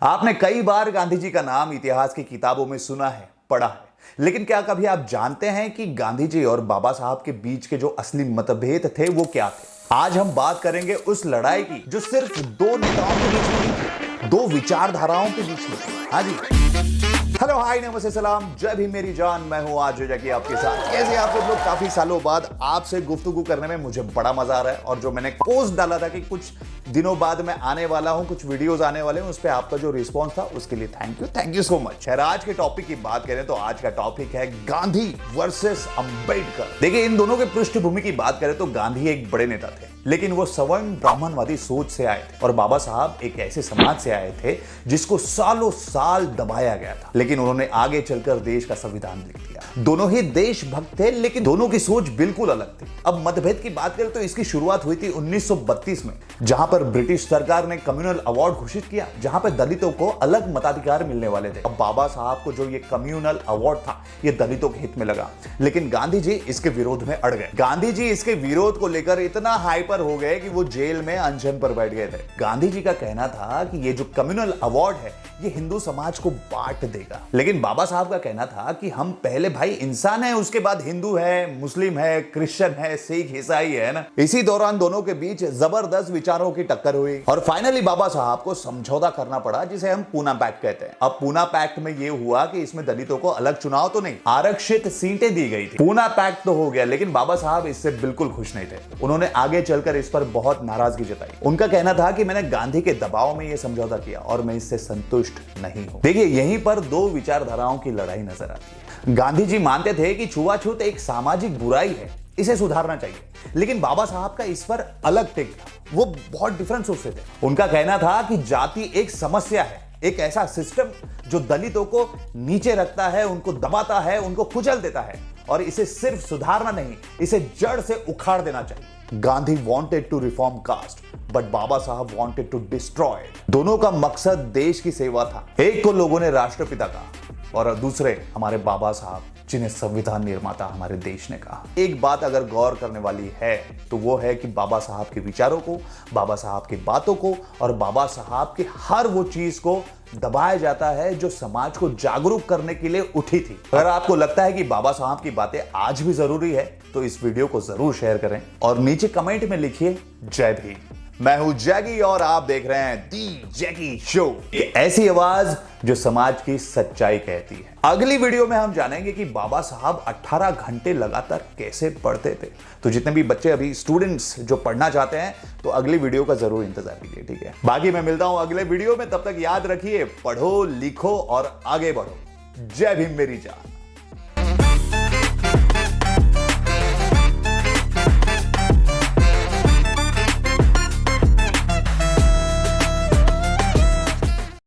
आपने कई बार गांधी जी का नाम इतिहास की किताबों में सुना है, पढ़ा है, लेकिन क्या कभी आप जानते हैं कि गांधी जी और बाबा साहब के बीच के जो असली मतभेद थे वो क्या थे? आज हम बात करेंगे उस लड़ाई की जो सिर्फ दो नेताओं के बीच में नहीं थी, दो विचारधाराओं के बीच में थी। हाँ जी, हेलो हाय नमस्ते सलाम, जय भीम मेरी जान। मैं हूं आज जैकी आपके साथ। कैसे आप लोग काफी सालों बाद आपसे गुफ्तगू करने में मुझे बड़ा मजा आ रहा है। और जो मैंने पोस्ट डाला था कि कुछ दिनों बाद मैं आने वाला हूं, कुछ वीडियोस आने वाले हैं, उस पर आपका जो रिस्पॉन्स था उसके लिए थैंक यू सो मच। आज के टॉपिक की बात करें तो आज का टॉपिक है गांधी वर्सेस अंबेडकर। देखिए, इन दोनों के पृष्ठभूमि की बात करें तो गांधी एक बड़े नेता थे, लेकिन वो सवर्ण ब्राह्मणवादी सोच से आए थे और बाबा साहब एक ऐसे समाज से आए थे जिसको सालों साल दबाया गया था, लेकिन उन्होंने आगे चलकर देश का संविधान लिख दिया। दोनों ही देशभक्त थे, लेकिन दोनों की सोच बिल्कुल अलग थी। अब मतभेद की बात करें तो इसकी शुरुआत हुई थी 1932 में, जहां पर ब्रिटिश सरकार ने कम्युनल अवार्ड घोषित किया, जहां पर दलितों को अलग मताधिकार मिलने वाले थे। अब बाबा साहब को जो ये कम्युनल अवार्ड था, ये दलितों के हित में लगा, लेकिन गांधी जी इसके विरोध में अड़ गए। गांधी जी इसके विरोध को लेकर इतना हाइपर हो गए कि वो जेल में अनशन पर बैठ गए थे। गांधी जी का कहना था कि ये जो कम्युनल अवार्ड है ये हिंदू समाज को बांट देगा, लेकिन बाबा साहब का कहना था कि हम पहले भाई इंसान हैं, उसके बाद हिंदू है, मुस्लिम है, क्रिश्चियन है, सिख, ईसाई है ना। इसी दौरान दोनों के बीच जबरदस्त विचारों की टक्कर हुई और फाइनली बाबा साहब को समझौता करना पड़ा, जिसे हम पूना पैक्ट कहते हैं। अब पूना पैक्ट में ये हुआ कि इसमें दलितों को अलग चुनाव तो नहीं, आरक्षित सीटें दी गई थी। पूना पैक्ट तो हो गया, लेकिन बाबा साहब इससे बिल्कुल खुश नहीं थे। उन्होंने आगे चलकर इस पर बहुत नाराजगी जताई। उनका कहना था कि मैंने गांधी के दबाव में यह समझौता किया और मैं इससे संतुष्ट नहीं हूं। देखिए, यहीं पर दो विचारधाराओं की लड़ाई नजर आती है। गांधी जी मानते थे कि छुआछूत एक सामाजिक बुराई है, इसे सुधारना चाहिए, लेकिन बाबा साहब का इस पर अलग टेक था। वो बहुत डिफरेंट सोचते थे। उनका कहना था कि जाति एक समस्या है, एक ऐसा सिस्टम जो दलितों को नीचे रखता है, उनको दबाता है, उनको कुचल देता है, और इसे सिर्फ सुधारना नहीं, इसे जड़ से उखाड़ देना चाहिए। Gandhi wanted to reform caste, but Baba Saheb wanted to destroy. दोनों का मकसद देश की सेवा था। एक को लोगों ने राष्ट्रपिता कहा और दूसरे हमारे बाबा साहब, जिन्हें संविधान निर्माता हमारे देश ने कहा। एक बात अगर गौर करने वाली है तो वो है कि बाबा साहब के विचारों को, बाबा साहब की बातों को और बाबा साहब की हर वो चीज को दबाया जाता है जो समाज को जागरूक करने के लिए उठी थी। अगर आपको लगता है कि बाबा साहब की बातें आज भी जरूरी है तो इस वीडियो को जरूर शेयर करें और नीचे कमेंट में लिखिए जय भीम। मैं हूं जैकी और आप देख रहे हैं दी जैकी शो, ऐसी आवाज जो समाज की सच्चाई कहती है। अगली वीडियो में हम जानेंगे कि बाबा साहब 18 घंटे लगातार कैसे पढ़ते थे। तो जितने भी बच्चे अभी स्टूडेंट्स जो पढ़ना चाहते हैं तो अगली वीडियो का जरूर इंतजार कीजिए, ठीक है। बाकी मैं मिलता हूं अगले वीडियो में, तब तक याद रखिए, पढ़ो लिखो और आगे बढ़ो। जय भीम मेरी जान।